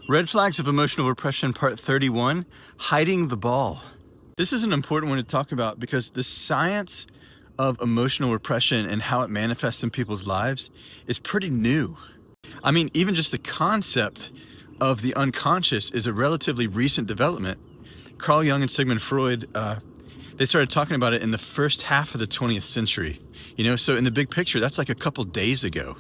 Red Flags of Emotional Repression, Part 31, Hiding the Ball. This is an important one to talk about because the science of emotional repression and how it manifests in people's lives is pretty new. I mean, even just the concept of the unconscious is a relatively recent development. Carl Jung and Sigmund Freud, they started talking about it in the first half of the 20th century. So in the big picture, that's like a couple days ago.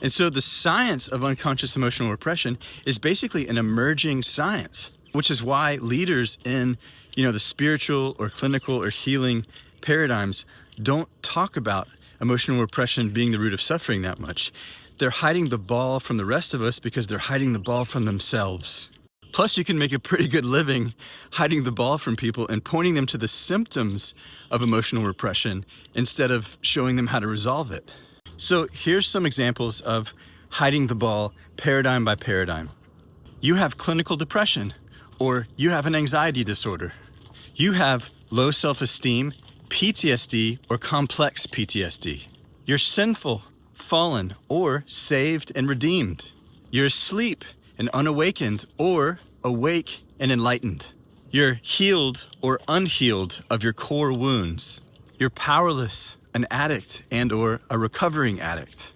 And so the science of unconscious emotional repression is basically an emerging science, which is why leaders in, the spiritual or clinical or healing paradigms don't talk about emotional repression being the root of suffering that much. They're hiding the ball from the rest of us because they're hiding the ball from themselves. Plus, you can make a pretty good living hiding the ball from people and pointing them to the symptoms of emotional repression instead of showing them how to resolve it. So here's some examples of hiding the ball paradigm by paradigm. You have clinical depression, or you have an anxiety disorder. You have low self-esteem, PTSD, or complex PTSD. You're sinful, fallen, or saved and redeemed. You're asleep and unawakened, or awake and enlightened. You're healed or unhealed of your core wounds. You're powerless, an addict and or a recovering addict.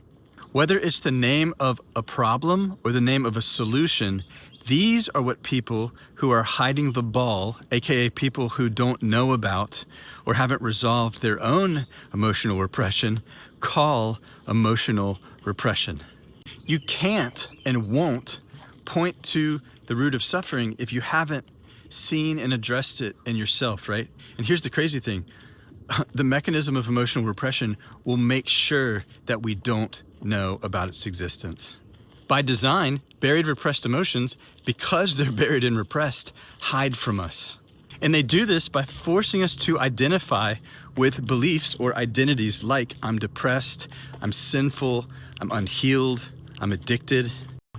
Whether it's the name of a problem or the name of a solution, these are what people who are hiding the ball, aka people who don't know about or haven't resolved their own emotional repression, call emotional repression. You can't and won't point to the root of suffering if you haven't seen and addressed it in yourself, right? And here's the crazy thing. The mechanism of emotional repression will make sure that we don't know about its existence. By design, buried repressed emotions, because they're buried and repressed, hide from us. And they do this by forcing us to identify with beliefs or identities like I'm depressed, I'm sinful, I'm unhealed, I'm addicted,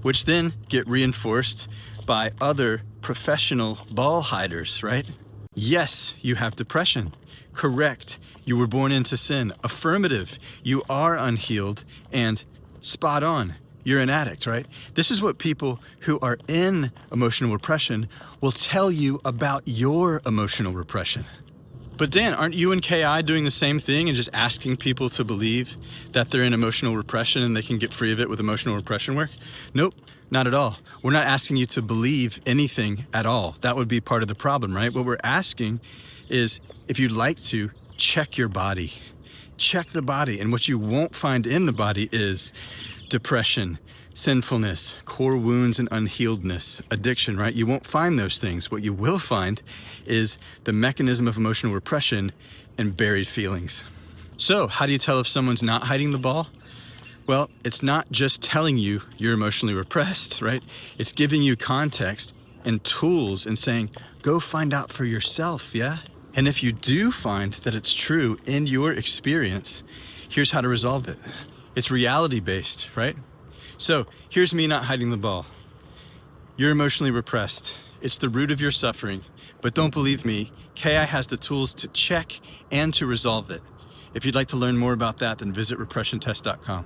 which then get reinforced by other professional ball hiders, right? Yes, you have depression. Correct, you were born into sin. Affirmative, you are unhealed. And spot on, you're an addict, right? This is what people who are in emotional repression will tell you about your emotional repression. But Dan, aren't you and KI doing the same thing and just asking people to believe that they're in emotional repression and they can get free of it with emotional repression work? Nope, not at all. We're not asking you to believe anything at all. That would be part of the problem, right? What we're asking is, if you'd like to, check your body. Check the body, and what you won't find in the body is depression, sinfulness, core wounds and unhealedness, addiction, right? You won't find those things. What you will find is the mechanism of emotional repression and buried feelings. So how do you tell if someone's not hiding the ball? Well, it's not just telling you you're emotionally repressed, right? It's giving you context and tools and saying, go find out for yourself, yeah? And if you do find that it's true in your experience, here's how to resolve it. It's reality-based, right? So here's me not hiding the ball. You're emotionally repressed. It's the root of your suffering. But don't believe me, KI has the tools to check and to resolve it. If you'd like to learn more about that, then visit repressiontest.com.